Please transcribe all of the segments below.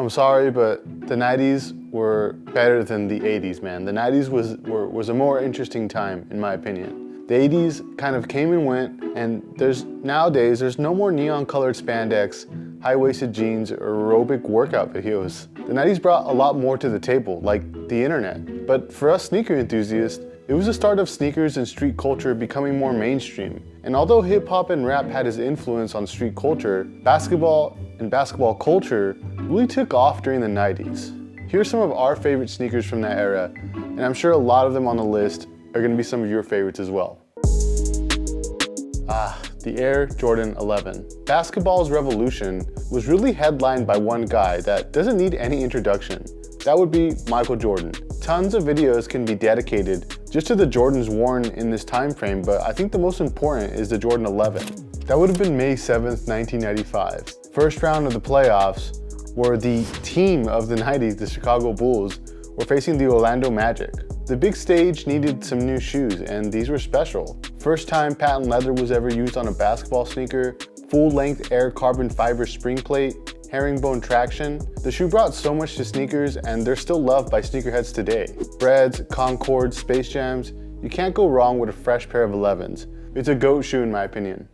I'm sorry, but the 90s were better than the 80s, man. The 90s was a more interesting time, in my opinion. The 80s kind of came and went, and nowadays there's no more neon colored spandex, high-waisted jeans, or aerobic workout videos. The 90s brought a lot more to the table, like the internet. But for us sneaker enthusiasts, it was the start of sneakers and street culture becoming more mainstream. And although hip-hop and rap had its influence on street culture, basketball and basketball culture really took off during the 90s. Here's some of our favorite sneakers from that era, and I'm sure a lot of them on the list are gonna be some of your favorites as well. The Air Jordan 11. Basketball's revolution was really headlined by one guy that doesn't need any introduction. That would be Michael Jordan. Tons of videos can be dedicated just to the Jordans worn in this time frame, but I think the most important is the Jordan 11. That would have been May 7th, 1995. First round of the playoffs, where the team of the 90s, the Chicago Bulls, were facing the Orlando Magic. The big stage needed some new shoes, and these were special. First time patent leather was ever used on a basketball sneaker, full-length Air carbon fiber spring plate, herringbone traction. The shoe brought so much to sneakers, and they're still loved by sneakerheads today. Breads, Concords, Space Jams, you can't go wrong with a fresh pair of 11s. It's a GOAT shoe in my opinion.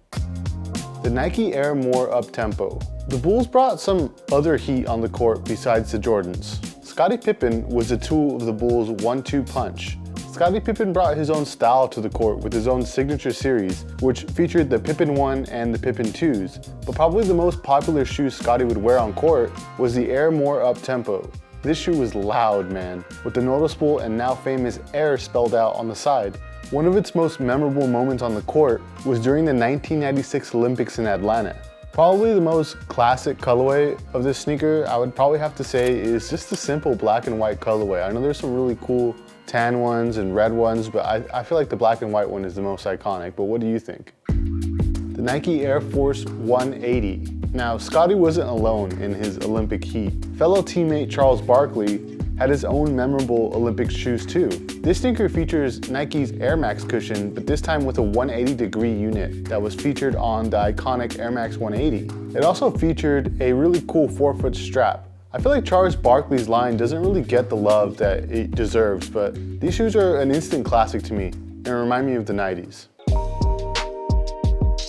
The Nike Air More Uptempo. The Bulls brought some other heat on the court besides the Jordans. Scottie Pippen was the tool of the Bulls' 1-2 punch. Scottie Pippen brought his own style to the court with his own signature series, which featured the Pippen 1 and the Pippen 2s. But probably the most popular shoe Scottie would wear on court was the Air More Uptempo. This shoe was loud, man, with the noticeable and now famous Air spelled out on the side. One of its most memorable moments on the court was during the 1996 Olympics in Atlanta. Probably the most classic colorway of this sneaker, I would probably have to say, is just the simple black and white colorway. I know there's some really cool tan ones and red ones, but I feel like the black and white one is the most iconic. But what do you think? The Nike Air Force 180. Now, Scottie wasn't alone in his Olympic heat. Fellow teammate Charles Barkley had his own memorable Olympic shoes too. This sneaker features Nike's Air Max cushion, but this time with a 180-degree unit that was featured on the iconic Air Max 180. It also featured a really cool 4-foot strap. I feel like Charles Barkley's line doesn't really get the love that it deserves, but these shoes are an instant classic to me and remind me of the 90s.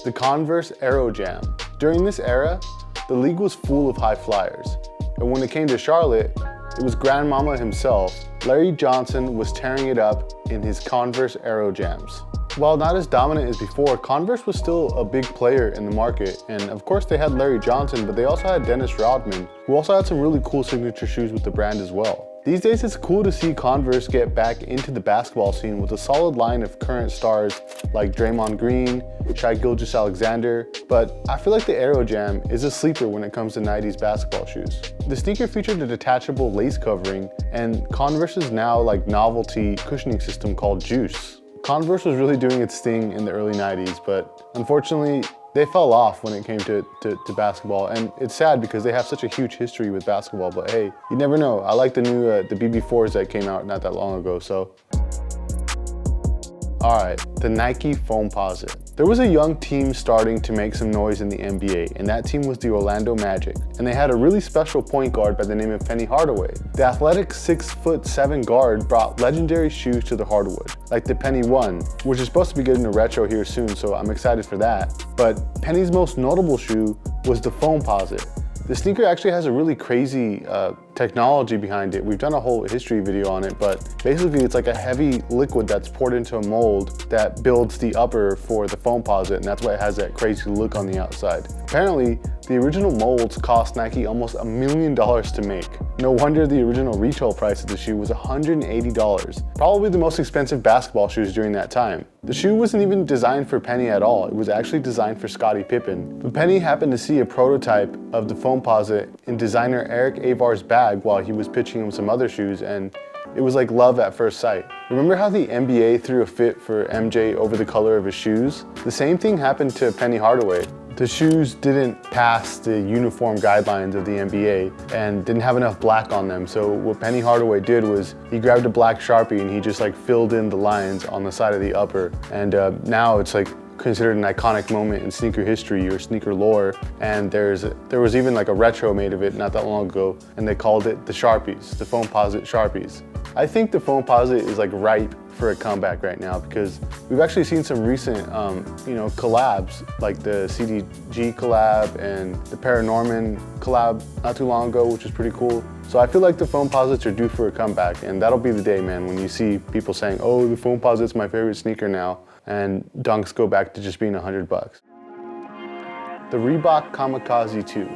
The Converse Aerojam. During this era, the league was full of high flyers, and when it came to Charlotte, it was Grandmama himself. Larry Johnson was tearing it up in his Converse Aerojams. While not as dominant as before, Converse was still a big player in the market, and of course they had Larry Johnson, but they also had Dennis Rodman, who also had some really cool signature shoes with the brand as well. These days it's cool to see Converse get back into the basketball scene with a solid line of current stars like Draymond Green, Shai Gilgeous-Alexander, but I feel like the Aerojam is a sleeper when it comes to 90s basketball shoes. The sneaker featured a detachable lace covering and Converse's now novelty cushioning system called Juice. Converse was really doing its thing in the early 90s, but unfortunately they fell off when it came to basketball, and it's sad because they have such a huge history with basketball, but hey, you never know. I like the new the BB4s that came out not that long ago, so. All right, the Nike Foamposite. There was a young team starting to make some noise in the NBA, and that team was the Orlando Magic, and they had a really special point guard by the name of Penny Hardaway. The athletic 6'7" guard brought legendary shoes to the hardwood, like the Penny 1, which is supposed to be getting a retro here soon, so I'm excited for that. But Penny's most notable shoe was the Foamposite. The sneaker actually has a really crazy technology behind it. We've done a whole history video on it, but basically it's like a heavy liquid that's poured into a mold that builds the upper for the Foamposite, and that's why it has that crazy look on the outside. Apparently, the original molds cost Nike almost $1 million to make. No wonder the original retail price of the shoe was $180, probably the most expensive basketball shoes during that time. The shoe wasn't even designed for Penny at all. It was actually designed for Scottie Pippen. But Penny happened to see a prototype of the Foamposite in designer Eric Avar's bag while he was pitching him some other shoes, and it was like love at first sight. Remember how the NBA threw a fit for MJ over the color of his shoes? The same thing happened to Penny Hardaway. The shoes didn't pass the uniform guidelines of the NBA and didn't have enough black on them. So what Penny Hardaway did was he grabbed a black Sharpie and he just filled in the lines on the side of the upper. And now it's considered an iconic moment in sneaker history or sneaker lore. And there was even like a retro made of it not that long ago, and they called it the Sharpies, the Foamposite Sharpies. I think the Foamposite is like ripe for a comeback right now because we've actually seen some recent, collabs like the CDG collab and the Paranorman collab not too long ago, which is pretty cool. So I feel like the Foamposites are due for a comeback, and that'll be the day, man, when you see people saying, oh, the Foamposite's my favorite sneaker now, and Dunks go back to just being $100. The Reebok Kamikaze 2.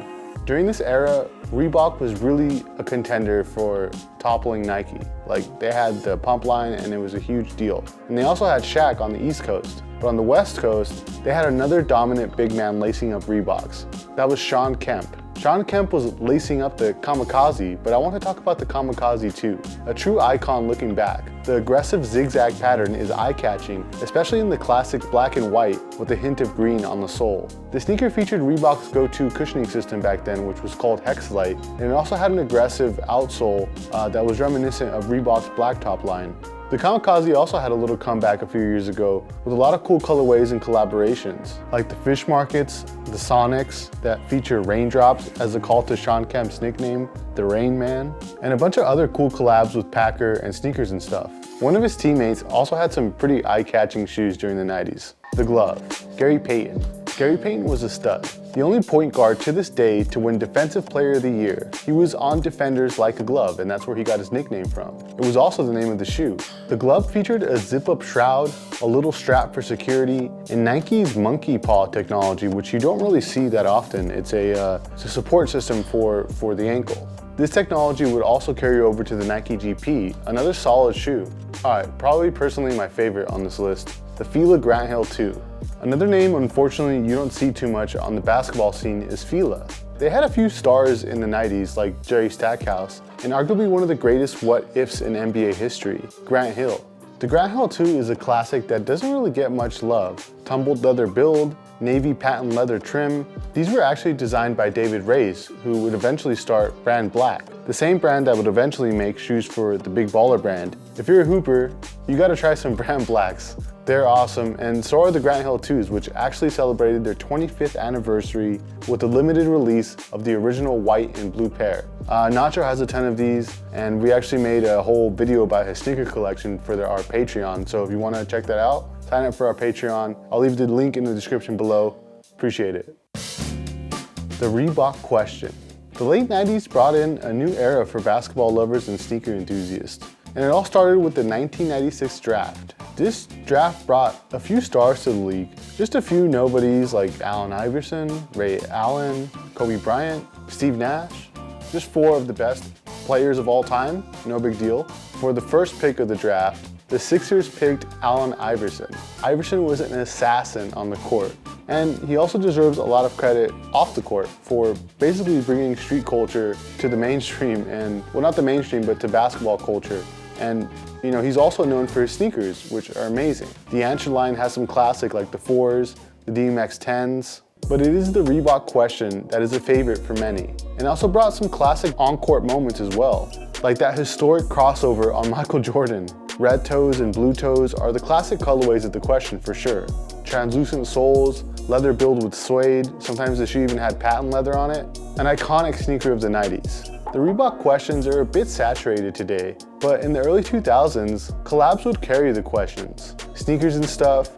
During this era, Reebok was really a contender for toppling Nike. Like, they had the pump line and it was a huge deal. And they also had Shaq on the East Coast. But on the West Coast, they had another dominant big man lacing up Reeboks. That was Shawn Kemp. Shawn Kemp was lacing up the Kamikaze, but I want to talk about the Kamikaze 2, a true icon looking back. The aggressive zigzag pattern is eye-catching, especially in the classic black and white with a hint of green on the sole. The sneaker featured Reebok's go-to cushioning system back then, which was called Hexlite, and it also had an aggressive outsole that was reminiscent of Reebok's blacktop line. The Kamikaze also had a little comeback a few years ago with a lot of cool colorways and collaborations, like the fish markets, the Sonics that feature raindrops as a call to Shawn Kemp's nickname, the Rain Man, and a bunch of other cool collabs with Packer and sneakers and stuff. One of his teammates also had some pretty eye-catching shoes during the 90s. The Glove, Gary Payton. Gary Payton was a stud, the only point guard to this day to win Defensive Player of the Year. He was on defenders like a glove, and that's where he got his nickname from. It was also the name of the shoe. The glove featured a zip-up shroud, a little strap for security, and Nike's monkey paw technology, which you don't really see that often. It's a support system for the ankle. This technology would also carry over to the Nike GP, another solid shoe. Alright, probably personally my favorite on this list, the Fila Grant Hill 2. Another name, unfortunately, you don't see too much on the basketball scene is Fila. They had a few stars in the 90s like Jerry Stackhouse, and arguably one of the greatest what-ifs in NBA history, Grant Hill. The Grant Hill 2 is a classic that doesn't really get much love. Tumbled leather build, navy patent leather trim. These were actually designed by David Reyes, who would eventually start Brand Black, the same brand that would eventually make shoes for the Big Baller brand. If you're a hooper, you gotta try some Brand Blacks. They're awesome, and so are the Grant Hill 2s, which actually celebrated their 25th anniversary with a limited release of the original white and blue pair. Nacho has a ton of these, and we actually made a whole video about his sneaker collection for our Patreon, so if you wanna check that out, sign up for our Patreon. I'll leave the link in the description below. Appreciate it. The Reebok Question. The late 90s brought in a new era for basketball lovers and sneaker enthusiasts, and it all started with the 1996 draft. This draft brought a few stars to the league, just a few nobodies like Allen Iverson, Ray Allen, Kobe Bryant, Steve Nash, just 4 of the best players of all time, no big deal. For the first pick of the draft, the Sixers picked Allen Iverson. Iverson was an assassin on the court, and he also deserves a lot of credit off the court for basically bringing street culture to the mainstream, and well, not the mainstream, but to basketball culture. And you know, he's also known for his sneakers, which are amazing. The Ansher line has some classic like the 4s, the DMX 10s, but it is the Reebok Question that is a favorite for many, and also brought some classic on-court moments as well, like that historic crossover on Michael Jordan. Red toes and blue toes are the classic colorways of the Question for sure. Translucent soles, leather build with suede, sometimes the shoe even had patent leather on it. An iconic sneaker of the 90s. The Reebok Questions are a bit saturated today, but in the early 2000s, collabs would carry the Questions. Sneakers and Stuff,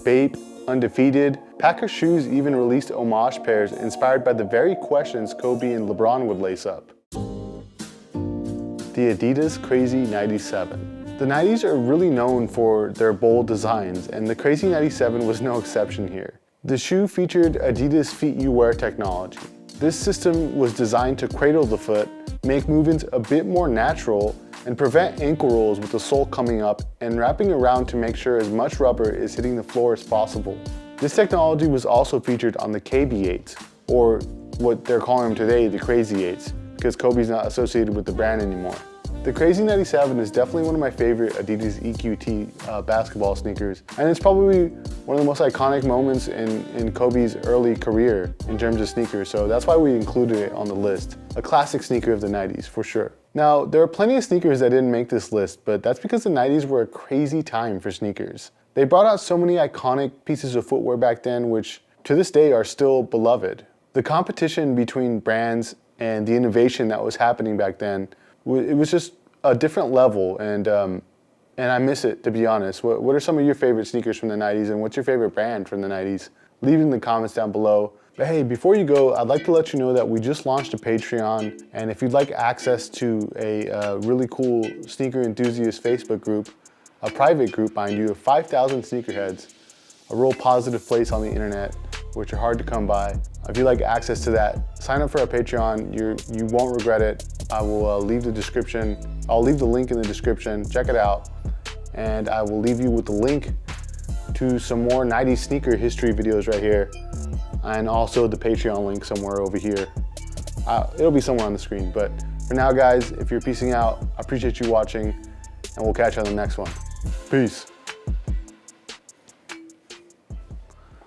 Bape, Undefeated, Packer Shoes even released homage pairs inspired by the very Questions Kobe and LeBron would lace up. The Adidas Crazy 97. The 90s are really known for their bold designs, and the Crazy 97 was no exception here. The shoe featured Adidas Feet You Wear technology. This system was designed to cradle the foot, make movements a bit more natural, and prevent ankle rolls with the sole coming up and wrapping around to make sure as much rubber is hitting the floor as possible. This technology was also featured on the KB8s, or what they're calling them today, the Crazy 8s, because Kobe's not associated with the brand anymore. The Crazy 97 is definitely one of my favorite Adidas EQT basketball sneakers, and it's probably one of the most iconic moments in Kobe's early career in terms of sneakers, so that's why we included it on the list. A classic sneaker of the 90s, for sure. Now, there are plenty of sneakers that didn't make this list, but that's because the 90s were a crazy time for sneakers. They brought out so many iconic pieces of footwear back then, which to this day are still beloved. The competition between brands and the innovation that was happening back then, it was just a different level, and I miss it, to be honest. What are some of your favorite sneakers from the 90s, and what's your favorite brand from the 90s? Leave it in the comments down below. But hey, before you go, I'd like to let you know that we just launched a Patreon, and if you'd like access to a really cool sneaker enthusiast Facebook group, a private group, mind you, of 5,000 sneakerheads, a real positive place on the internet, which are hard to come by. If you'd like access to that, sign up for our Patreon. You won't regret it. I will leave the description. I'll leave the link in the description. Check it out. And I will leave you with the link to some more 90s sneaker history videos right here, and also the Patreon link somewhere over here. It'll be somewhere on the screen, but for now, guys, if you're peacing out, I appreciate you watching, and we'll catch you on the next one. Peace.